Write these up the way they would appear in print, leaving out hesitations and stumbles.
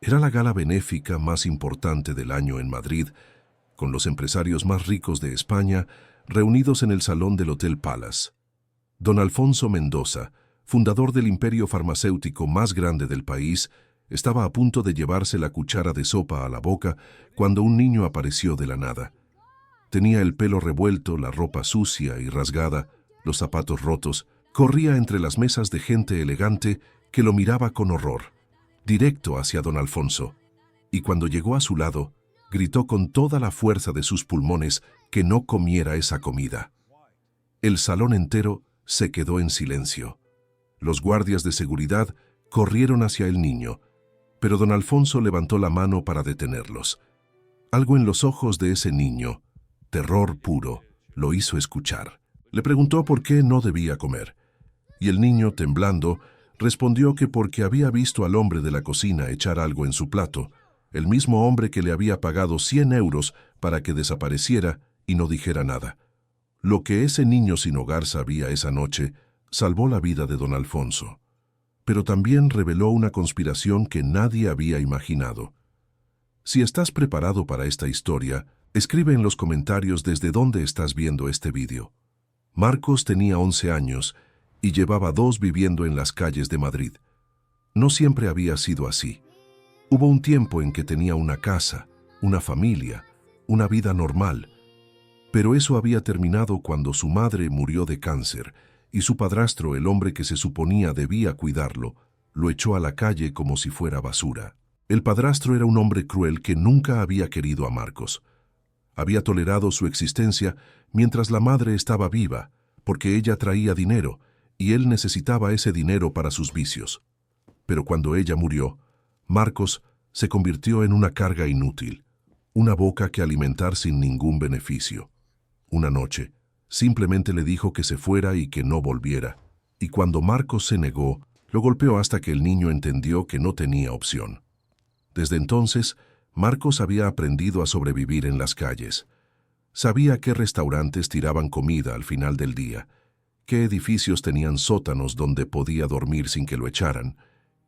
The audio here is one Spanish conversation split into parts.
Era la gala benéfica más importante del año en Madrid, con los empresarios más ricos de España reunidos en el salón del Hotel Palace. Don Alfonso Mendoza, fundador del imperio farmacéutico más grande del país, estaba a punto de llevarse la cuchara de sopa a la boca cuando un niño apareció de la nada. Tenía el pelo revuelto, la ropa sucia y rasgada, los zapatos rotos. Corría entre las mesas de gente elegante que lo miraba con horror, directo hacia don Alfonso, y cuando llegó a su lado, gritó con toda la fuerza de sus pulmones que no comiera esa comida. El salón entero se quedó en silencio. Los guardias de seguridad corrieron hacia el niño, pero don Alfonso levantó la mano para detenerlos. Algo en los ojos de ese niño, terror puro, lo hizo escuchar. Le preguntó por qué no debía comer, y el niño, temblando, respondió que porque había visto al hombre de la cocina echar algo en su plato, el mismo hombre que le había pagado 100 euros para que desapareciera y no dijera nada. Lo que ese niño sin hogar sabía esa noche salvó la vida de don Alfonso, pero también reveló una conspiración que nadie había imaginado. Si estás preparado para esta historia, escribe en los comentarios desde dónde estás viendo este vídeo. Marcos tenía 11 años y llevaba 2 viviendo en las calles de Madrid. No siempre había sido así. Hubo un tiempo en que tenía una casa, una familia, una vida normal, pero eso había terminado cuando su madre murió de cáncer y su padrastro, el hombre que se suponía debía cuidarlo, lo echó a la calle como si fuera basura. El padrastro era un hombre cruel que nunca había querido a Marcos. Había tolerado su existencia mientras la madre estaba viva, porque ella traía dinero y él necesitaba ese dinero para sus vicios. Pero cuando ella murió, Marcos se convirtió en una carga inútil, una boca que alimentar sin ningún beneficio. Una noche, simplemente le dijo que se fuera y que no volviera, y cuando Marcos se negó, lo golpeó hasta que el niño entendió que no tenía opción. Desde entonces, Marcos había aprendido a sobrevivir en las calles. Sabía qué restaurantes tiraban comida al final del día, qué edificios tenían sótanos donde podía dormir sin que lo echaran,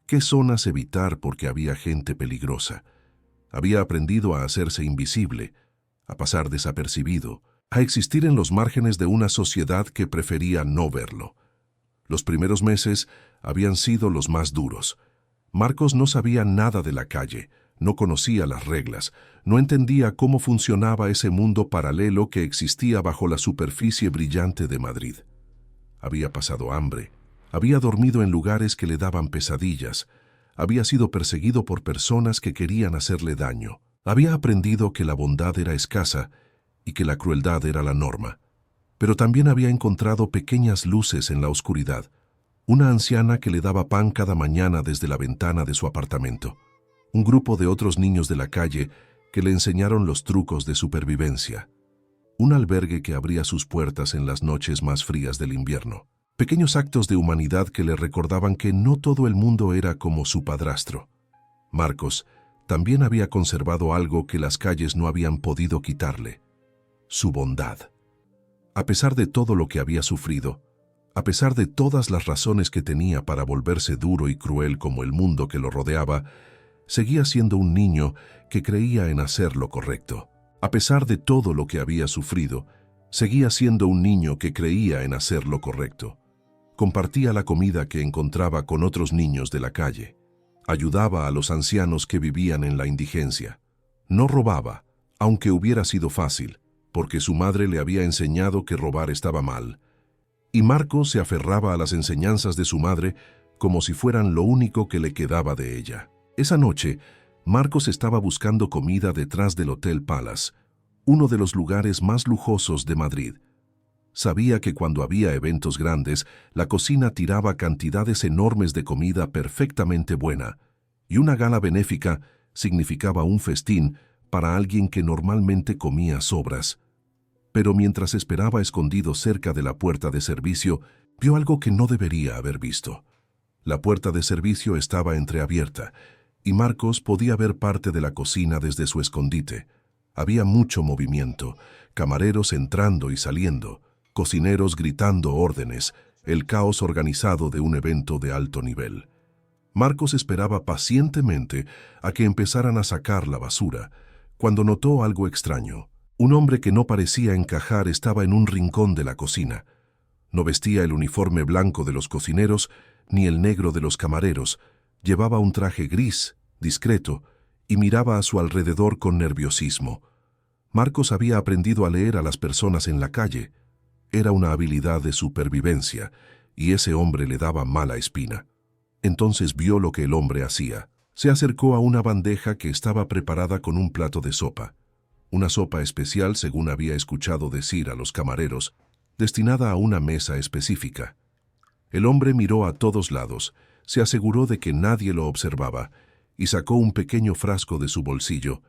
qué zonas evitar porque había gente peligrosa. Había aprendido a hacerse invisible, a pasar desapercibido, a existir en los márgenes de una sociedad que prefería no verlo. Los primeros meses habían sido los más duros. Marcos no sabía nada de la calle, no conocía las reglas, no entendía cómo funcionaba ese mundo paralelo que existía bajo la superficie brillante de Madrid. Había pasado hambre, había dormido en lugares que le daban pesadillas, había sido perseguido por personas que querían hacerle daño, había aprendido que la bondad era escasa y que la crueldad era la norma. Pero también había encontrado pequeñas luces en la oscuridad, una anciana que le daba pan cada mañana desde la ventana de su apartamento, un grupo de otros niños de la calle que le enseñaron los trucos de supervivencia, un albergue que abría sus puertas en las noches más frías del invierno, pequeños actos de humanidad que le recordaban que no todo el mundo era como su padrastro. Marcos también había conservado algo que las calles no habían podido quitarle: su bondad. A pesar de todo lo que había sufrido, a pesar de todas las razones que tenía para volverse duro y cruel como el mundo que lo rodeaba, seguía siendo un niño que creía en hacer lo correcto. A pesar de todo lo que había sufrido, seguía siendo un niño que creía en hacer lo correcto. Compartía la comida que encontraba con otros niños de la calle. Ayudaba a los ancianos que vivían en la indigencia. No robaba, aunque hubiera sido fácil, porque su madre le había enseñado que robar estaba mal. Y Marcos se aferraba a las enseñanzas de su madre como si fueran lo único que le quedaba de ella. Esa noche, Marcos estaba buscando comida detrás del Hotel Palace, uno de los lugares más lujosos de Madrid. Sabía que cuando había eventos grandes, la cocina tiraba cantidades enormes de comida perfectamente buena, y una gala benéfica significaba un festín para alguien que normalmente comía sobras. Pero mientras esperaba escondido cerca de la puerta de servicio, vio algo que no debería haber visto. La puerta de servicio estaba entreabierta, y Marcos podía ver parte de la cocina desde su escondite. Había mucho movimiento, camareros entrando y saliendo, cocineros gritando órdenes, el caos organizado de un evento de alto nivel. Marcos esperaba pacientemente a que empezaran a sacar la basura, cuando notó algo extraño. Un hombre que no parecía encajar estaba en un rincón de la cocina. No vestía el uniforme blanco de los cocineros ni el negro de los camareros. Llevaba un traje gris, discreto, y miraba a su alrededor con nerviosismo. Marcos había aprendido a leer a las personas en la calle. Era una habilidad de supervivencia, y ese hombre le daba mala espina. Entonces vio lo que el hombre hacía. Se acercó a una bandeja que estaba preparada con un plato de sopa. Una sopa especial, según había escuchado decir a los camareros, destinada a una mesa específica. El hombre miró a todos lados, se aseguró de que nadie lo observaba y sacó un pequeño frasco de su bolsillo.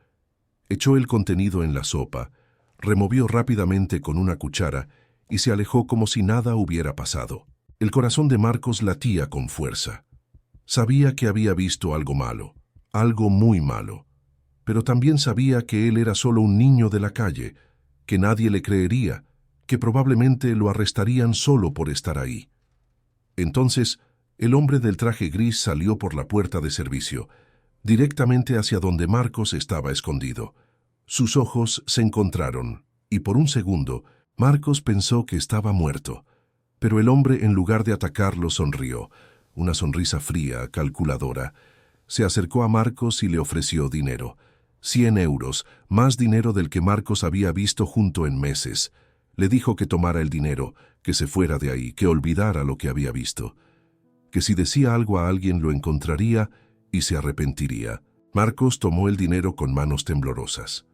Echó el contenido en la sopa, removió rápidamente con una cuchara y se alejó como si nada hubiera pasado. El corazón de Marcos latía con fuerza. Sabía que había visto algo malo, algo muy malo, pero también sabía que él era solo un niño de la calle, que nadie le creería, que probablemente lo arrestarían solo por estar ahí. Entonces, el hombre del traje gris salió por la puerta de servicio, directamente hacia donde Marcos estaba escondido. Sus ojos se encontraron, y por un segundo, Marcos pensó que estaba muerto. Pero el hombre, en lugar de atacarlo, sonrió, una sonrisa fría, calculadora. Se acercó a Marcos y le ofreció dinero. 100 euros, más dinero del que Marcos había visto junto en meses. Le dijo que tomara el dinero, que se fuera de ahí, que olvidara lo que había visto. Que si decía algo a alguien lo encontraría y se arrepentiría. Marcos tomó el dinero con manos temblorosas.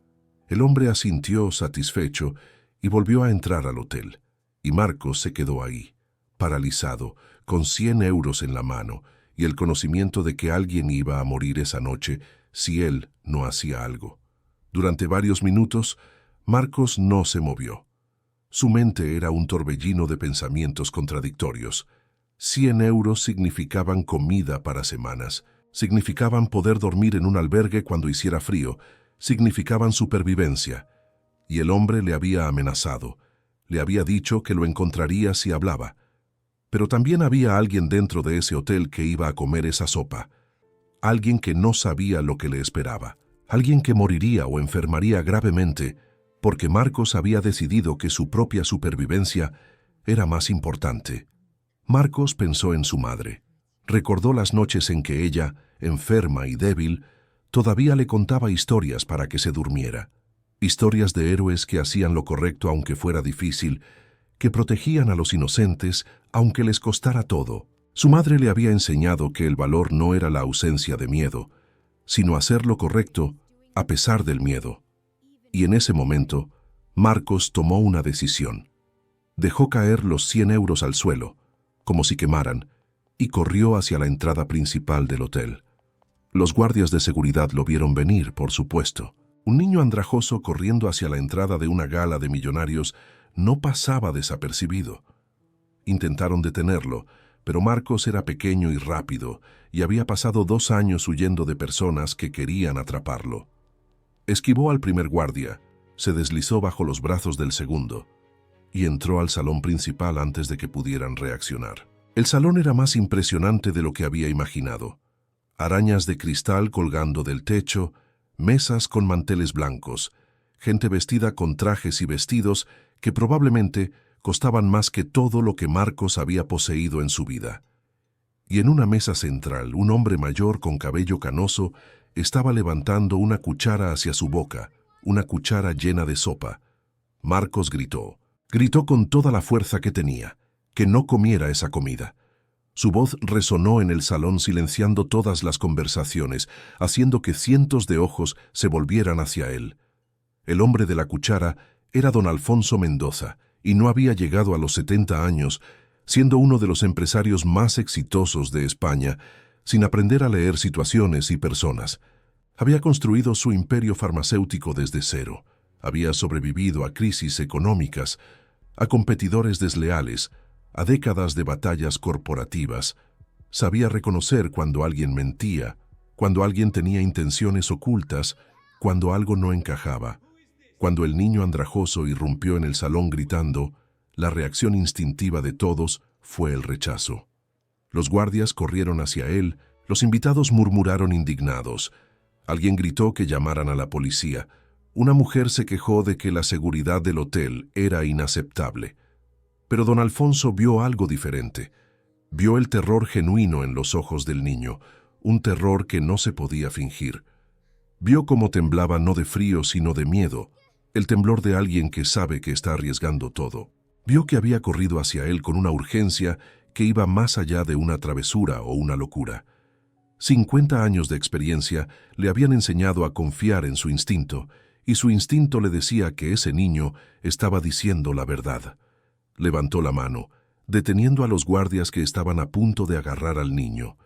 El hombre asintió satisfecho y volvió a entrar al hotel. Y Marcos se quedó ahí, paralizado, con 100 euros en la mano y el conocimiento de que alguien iba a morir esa noche si él no hacía algo. Durante varios minutos, Marcos no se movió. Su mente era un torbellino de pensamientos contradictorios. 100 euros significaban comida para semanas, significaban poder dormir en un albergue cuando hiciera frío, significaban supervivencia. Y el hombre le había amenazado, le había dicho que lo encontraría si hablaba. Pero también había alguien dentro de ese hotel que iba a comer esa sopa. Alguien que no sabía lo que le esperaba. Alguien que moriría o enfermaría gravemente porque Marcos había decidido que su propia supervivencia era más importante. Marcos pensó en su madre. Recordó las noches en que ella, enferma y débil, todavía le contaba historias para que se durmiera. Historias de héroes que hacían lo correcto aunque fuera difícil, que protegían a los inocentes aunque les costara todo. Su madre le había enseñado que el valor no era la ausencia de miedo, sino hacer lo correcto a pesar del miedo. Y en ese momento, Marcos tomó una decisión. Dejó caer los 100 euros al suelo, como si quemaran, y corrió hacia la entrada principal del hotel. Los guardias de seguridad lo vieron venir, por supuesto. Un niño andrajoso corriendo hacia la entrada de una gala de millonarios no pasaba desapercibido. Intentaron detenerlo, pero Marcos era pequeño y rápido, y había pasado 2 años huyendo de personas que querían atraparlo. Esquivó al primer guardia, se deslizó bajo los brazos del segundo, y entró al salón principal antes de que pudieran reaccionar. El salón era más impresionante de lo que había imaginado. Arañas de cristal colgando del techo, mesas con manteles blancos, gente vestida con trajes y vestidos que probablemente costaban más que todo lo que Marcos había poseído en su vida. Y en una mesa central, un hombre mayor con cabello canoso estaba levantando una cuchara hacia su boca, una cuchara llena de sopa. Marcos gritó. Gritó con toda la fuerza que tenía, que no comiera esa comida. Su voz resonó en el salón silenciando todas las conversaciones, haciendo que cientos de ojos se volvieran hacia él. El hombre de la cuchara era don Alfonso Mendoza, y no había llegado a los 70 años, siendo uno de los empresarios más exitosos de España, sin aprender a leer situaciones y personas. Había construido su imperio farmacéutico desde cero. Había sobrevivido a crisis económicas, a competidores desleales, a décadas de batallas corporativas. Sabía reconocer cuando alguien mentía, cuando alguien tenía intenciones ocultas, cuando algo no encajaba. Cuando el niño andrajoso irrumpió en el salón gritando, la reacción instintiva de todos fue el rechazo. Los guardias corrieron hacia él Los invitados murmuraron indignados. Alguien gritó que llamaran a la policía. Una mujer se quejó de que la seguridad del hotel era inaceptable. Pero don Alfonso vio algo diferente. Vio el terror genuino en los ojos del niño, un terror que no se podía fingir. Vio cómo temblaba no de frío sino de miedo, el temblor de alguien que sabe que está arriesgando todo. Vio que había corrido hacia él con una urgencia que iba más allá de una travesura o una locura. 50 años de experiencia le habían enseñado a confiar en su instinto, y su instinto le decía que ese niño estaba diciendo la verdad. Levantó la mano, deteniendo a los guardias que estaban a punto de agarrar al niño.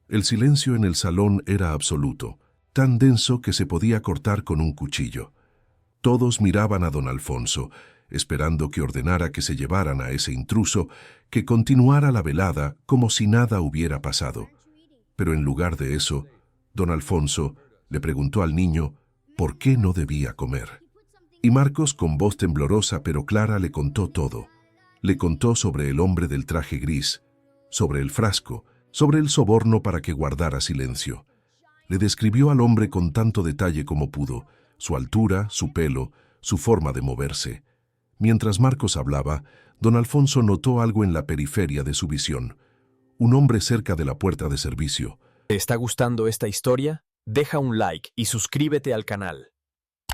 El silencio en el salón era absoluto, tan denso que se podía cortar con un cuchillo. Todos miraban a don Alfonso, esperando que ordenara que se llevaran a ese intruso, que continuara la velada como si nada hubiera pasado. Pero en lugar de eso, don Alfonso le preguntó al niño por qué no debía comer. Y Marcos, con voz temblorosa pero clara, le contó todo. Le contó sobre el hombre del traje gris, sobre el frasco, sobre el soborno para que guardara silencio. Le describió al hombre con tanto detalle como pudo, su altura, su pelo, su forma de moverse. Mientras Marcos hablaba, don Alfonso notó algo en la periferia de su visión. Un hombre cerca de la puerta de servicio. ¿Te está gustando esta historia? Deja un like y suscríbete al canal.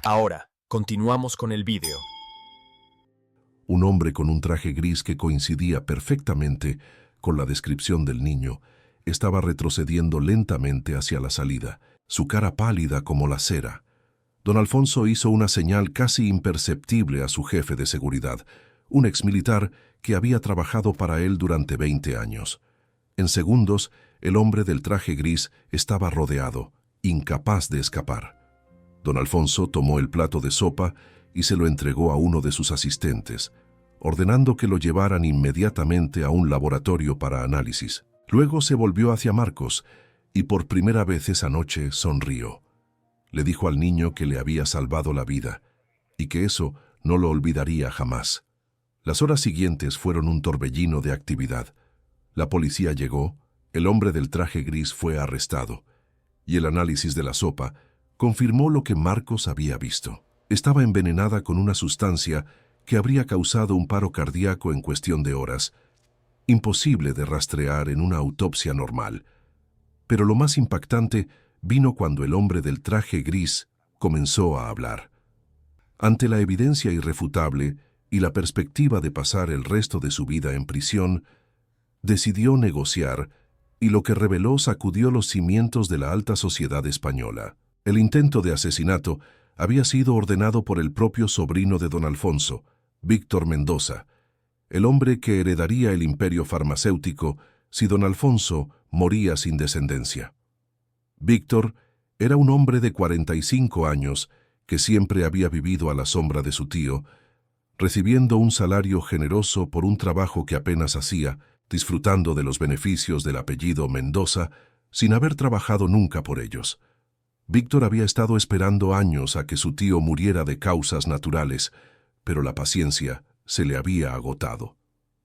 Ahora, continuamos con el vídeo. Un hombre con un traje gris que coincidía perfectamente con la descripción del niño estaba retrocediendo lentamente hacia la salida, su cara pálida como la cera. Don Alfonso hizo una señal casi imperceptible a su jefe de seguridad, un exmilitar que había trabajado para él durante 20 años. En segundos, el hombre del traje gris estaba rodeado, incapaz de escapar. Don Alfonso tomó el plato de sopa y se lo entregó a uno de sus asistentes, ordenando que lo llevaran inmediatamente a un laboratorio para análisis. Luego se volvió hacia Marcos y por primera vez esa noche sonrió. Le dijo al niño que le había salvado la vida y que eso no lo olvidaría jamás. Las horas siguientes fueron un torbellino de actividad. La policía llegó, el hombre del traje gris fue arrestado y el análisis de la sopa confirmó lo que Marcos había visto. Estaba envenenada con una sustancia que habría causado un paro cardíaco en cuestión de horas, imposible de rastrear en una autopsia normal. Pero lo más impactante vino cuando el hombre del traje gris comenzó a hablar. Ante la evidencia irrefutable y la perspectiva de pasar el resto de su vida en prisión, decidió negociar y lo que reveló sacudió los cimientos de la alta sociedad española. El intento de asesinato había sido ordenado por el propio sobrino de don Alfonso, Víctor Mendoza, el hombre que heredaría el imperio farmacéutico si don Alfonso moría sin descendencia. Víctor era un hombre de 45 años que siempre había vivido a la sombra de su tío, recibiendo un salario generoso por un trabajo que apenas hacía, disfrutando de los beneficios del apellido Mendoza sin haber trabajado nunca por ellos. Víctor había estado esperando años a que su tío muriera de causas naturales, pero la paciencia se le había agotado.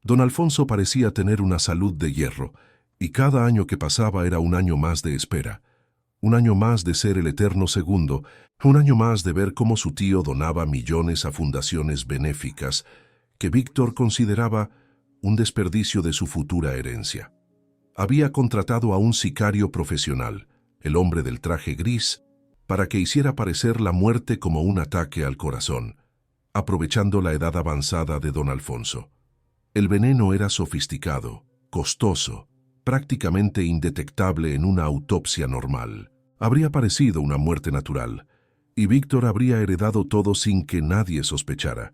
Don Alfonso parecía tener una salud de hierro, y cada año que pasaba era un año más de espera, un año más de ser el eterno segundo, un año más de ver cómo su tío donaba millones a fundaciones benéficas que Víctor consideraba un desperdicio de su futura herencia. Había contratado a un sicario profesional, el hombre del traje gris, para que hiciera parecer la muerte como un ataque al corazón, aprovechando la edad avanzada de don Alfonso. El veneno era sofisticado, costoso, prácticamente indetectable en una autopsia normal. Habría parecido una muerte natural, y Víctor habría heredado todo sin que nadie sospechara.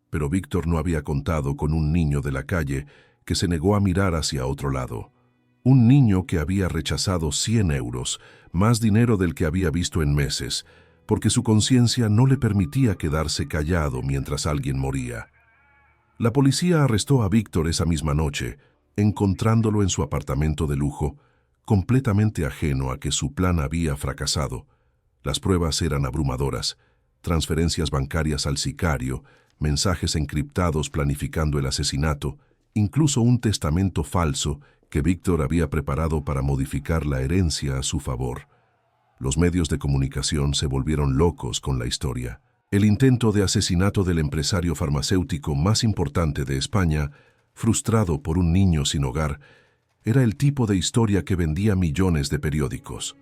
Pero Víctor no había contado con un niño de la calle que se negó a mirar hacia otro lado. Un niño que había rechazado 100 euros, más dinero del que había visto en meses, porque su conciencia no le permitía quedarse callado mientras alguien moría. La policía arrestó a Víctor esa misma noche, encontrándolo en su apartamento de lujo, completamente ajeno a que su plan había fracasado. Las pruebas eran abrumadoras: transferencias bancarias al sicario, mensajes encriptados planificando el asesinato, incluso un testamento falso que Víctor había preparado para modificar la herencia a su favor. Los medios de comunicación se volvieron locos con la historia. El intento de asesinato del empresario farmacéutico más importante de España, frustrado por un niño sin hogar, era el tipo de historia que vendía millones de periódicos.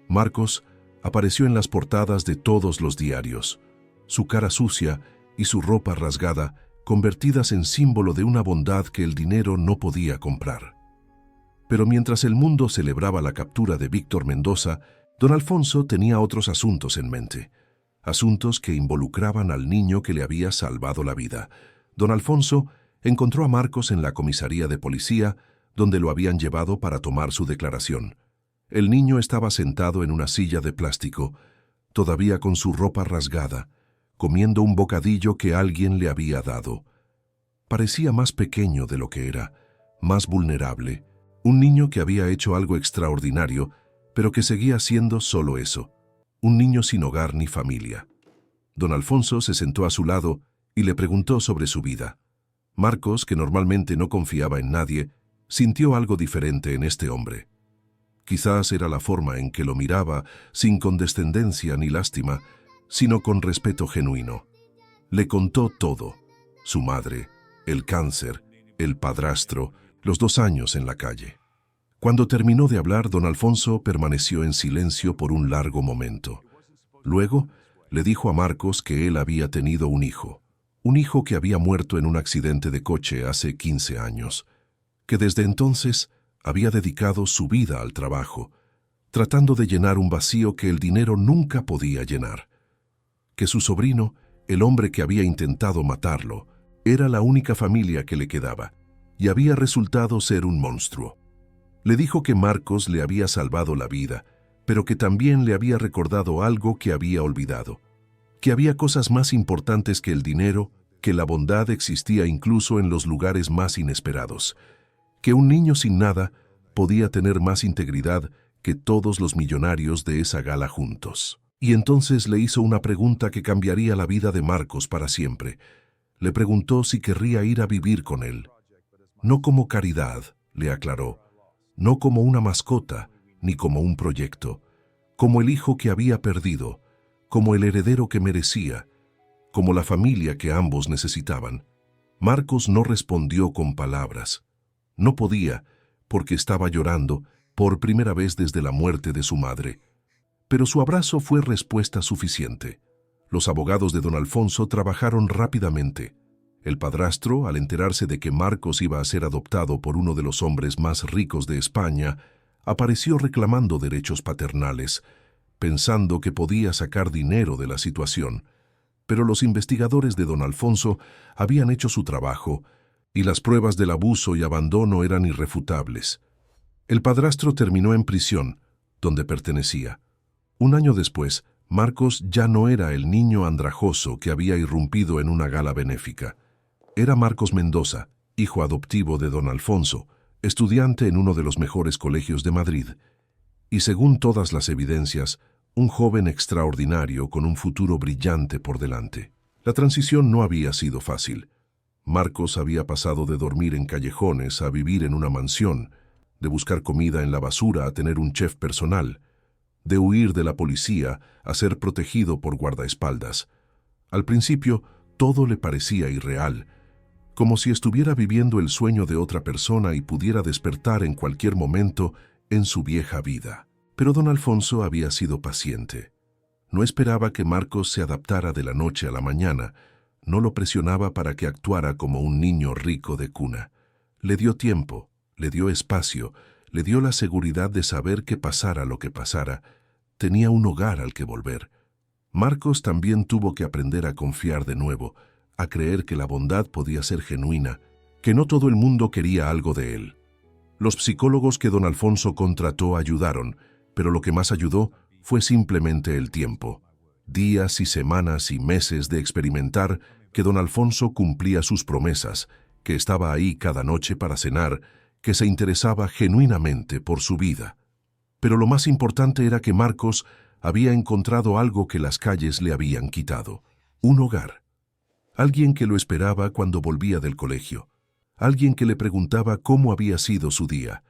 Marcos apareció en las portadas de todos los diarios, su cara sucia y su ropa rasgada convertidas en símbolo de una bondad que el dinero no podía comprar. Pero mientras el mundo celebraba la captura de Víctor Mendoza, don Alfonso tenía otros asuntos en mente, asuntos que involucraban al niño que le había salvado la vida. Don Alfonso encontró a Marcos en la comisaría de policía, donde lo habían llevado para tomar su declaración. El niño estaba sentado en una silla de plástico, todavía con su ropa rasgada, comiendo un bocadillo que alguien le había dado. Parecía más pequeño de lo que era, más vulnerable, un niño que había hecho algo extraordinario, pero que seguía siendo solo eso, un niño sin hogar ni familia. Don Alfonso se sentó a su lado y le preguntó sobre su vida. Marcos, que normalmente no confiaba en nadie, sintió algo diferente en este hombre. Quizás era la forma en que lo miraba, sin condescendencia ni lástima, sino con respeto genuino. Le contó todo: su madre, el cáncer, el padrastro, los 2 años en la calle. Cuando terminó de hablar, don Alfonso permaneció en silencio por un largo momento. Luego le dijo a Marcos que él había tenido un hijo que había muerto en un accidente de coche hace 15 años, que desde entonces había dedicado su vida al trabajo, tratando de llenar un vacío que el dinero nunca podía llenar, que su sobrino, el hombre que había intentado matarlo, era la única familia que le quedaba, y había resultado ser un monstruo. Le dijo que Marcos le había salvado la vida, pero que también le había recordado algo que había olvidado, que había cosas más importantes que el dinero, que la bondad existía incluso en los lugares más inesperados, que un niño sin nada podía tener más integridad que todos los millonarios de esa gala juntos. Y entonces le hizo una pregunta que cambiaría la vida de Marcos para siempre. Le preguntó si querría ir a vivir con él. No como caridad, le aclaró, no como una mascota, ni como un proyecto, como el hijo que había perdido, como el heredero que merecía, como la familia que ambos necesitaban. Marcos no respondió con palabras. No podía, porque estaba llorando por primera vez desde la muerte de su madre. Pero su abrazo fue respuesta suficiente. Los abogados de don Alfonso trabajaron rápidamente. El padrastro, al enterarse de que Marcos iba a ser adoptado por uno de los hombres más ricos de España, apareció reclamando derechos paternales, pensando que podía sacar dinero de la situación. Pero los investigadores de don Alfonso habían hecho su trabajo, y las pruebas del abuso y abandono eran irrefutables. El padrastro terminó en prisión, donde pertenecía. 1 año después, Marcos ya no era el niño andrajoso que había irrumpido en una gala benéfica. Era Marcos Mendoza, hijo adoptivo de don Alfonso, estudiante en uno de los mejores colegios de Madrid, y según todas las evidencias, un joven extraordinario con un futuro brillante por delante. La transición no había sido fácil. Marcos había pasado de dormir en callejones a vivir en una mansión, de buscar comida en la basura a tener un chef personal, de huir de la policía a ser protegido por guardaespaldas. Al principio, todo le parecía irreal, como si estuviera viviendo el sueño de otra persona y pudiera despertar en cualquier momento en su vieja vida. Pero don Alfonso había sido paciente. No esperaba que Marcos se adaptara de la noche a la mañana, no lo presionaba para que actuara como un niño rico de cuna. Le dio tiempo, le dio espacio, le dio la seguridad de saber que pasara lo que pasara, tenía un hogar al que volver. Marcos también tuvo que aprender a confiar de nuevo, a creer que la bondad podía ser genuina, que no todo el mundo quería algo de él. Los psicólogos que don Alfonso contrató ayudaron, pero lo que más ayudó fue simplemente el tiempo. Días y semanas y meses de experimentar que don Alfonso cumplía sus promesas, que estaba ahí cada noche para cenar, que se interesaba genuinamente por su vida. Pero lo más importante era que Marcos había encontrado algo que las calles le habían quitado: un hogar. Alguien que lo esperaba cuando volvía del colegio. alguien que le preguntaba cómo había sido su día,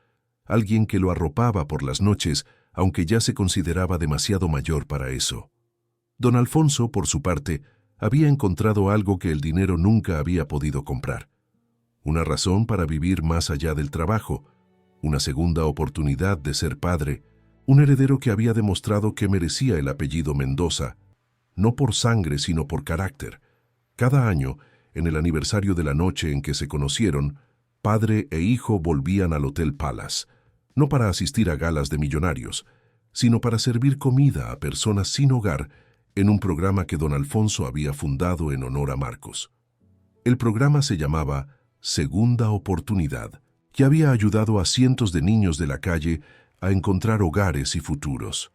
alguien que lo arropaba por las noches, aunque ya se consideraba demasiado mayor para eso. Don Alfonso, por su parte, había encontrado algo que el dinero nunca había podido comprar. Una razón para vivir más allá del trabajo, una segunda oportunidad de ser padre, un heredero que había demostrado que merecía el apellido Mendoza, no por sangre sino por carácter. Cada año, en el aniversario de la noche en que se conocieron, padre e hijo volvían al Hotel Palace, no para asistir a galas de millonarios, sino para servir comida a personas sin hogar en un programa que don Alfonso había fundado en honor a Marcos. El programa se llamaba Segunda Oportunidad, que había ayudado a cientos de niños de la calle a encontrar hogares y futuros.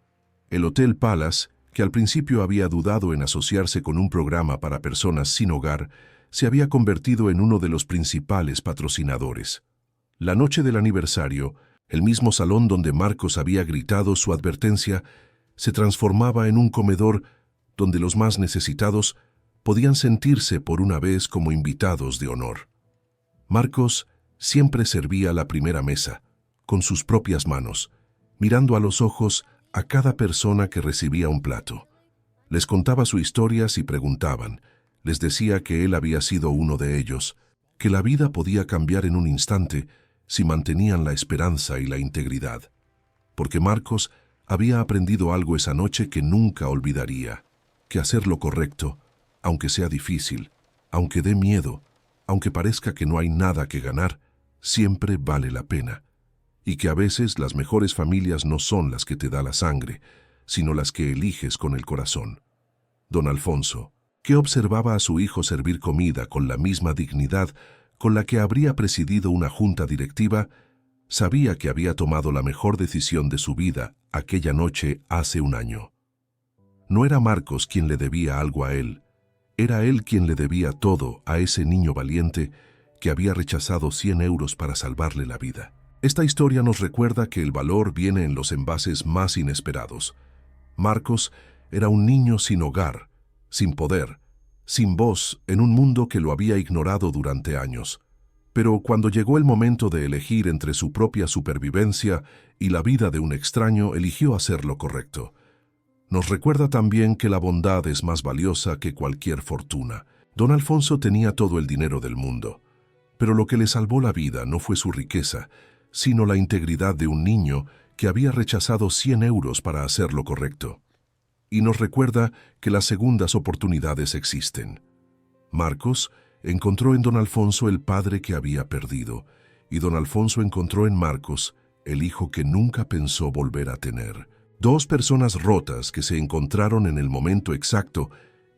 El Hotel Palace, que al principio había dudado en asociarse con un programa para personas sin hogar, se había convertido en uno de los principales patrocinadores. La noche del aniversario, el mismo salón donde Marcos había gritado su advertencia, se transformaba en un comedor donde los más necesitados podían sentirse por una vez como invitados de honor. Marcos siempre servía la primera mesa, con sus propias manos, mirando a los ojos a cada persona que recibía un plato. Les contaba su historia si preguntaban, les decía que él había sido uno de ellos, que la vida podía cambiar en un instante si mantenían la esperanza y la integridad. Porque Marcos había aprendido algo esa noche que nunca olvidaría, que hacer lo correcto, aunque sea difícil, aunque dé miedo, aunque parezca que no hay nada que ganar, siempre vale la pena. Y que a veces las mejores familias no son las que te da la sangre, sino las que eliges con el corazón. Don Alfonso, que observaba a su hijo servir comida con la misma dignidad con la que habría presidido una junta directiva, sabía que había tomado la mejor decisión de su vida aquella noche hace un año. No era Marcos quien le debía algo a él, era él quien le debía todo a ese niño valiente que había rechazado 100 euros para salvarle la vida. Esta historia nos recuerda que el valor viene en los envases más inesperados. Marcos era un niño sin hogar, sin poder, sin voz en un mundo que lo había ignorado durante años. Pero cuando llegó el momento de elegir entre su propia supervivencia y la vida de un extraño, eligió hacer lo correcto. Nos recuerda también que la bondad es más valiosa que cualquier fortuna. Don Alfonso tenía todo el dinero del mundo, pero lo que le salvó la vida no fue su riqueza, sino la integridad de un niño que había rechazado 100 euros para hacer lo correcto. Y nos recuerda que las segundas oportunidades existen. Marcos encontró en don Alfonso el padre que había perdido, y don Alfonso encontró en Marcos el hijo que nunca pensó volver a tener. Dos personas rotas que se encontraron en el momento exacto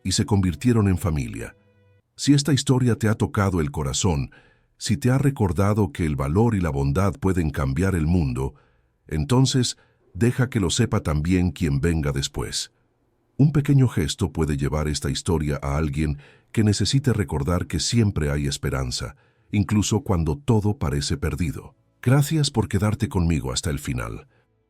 y se convirtieron en familia. Si esta historia te ha tocado el corazón, si te ha recordado que el valor y la bondad pueden cambiar el mundo, entonces deja que lo sepa también quien venga después. Un pequeño gesto puede llevar esta historia a alguien que necesite recordar que siempre hay esperanza, incluso cuando todo parece perdido. Gracias por quedarte conmigo hasta el final.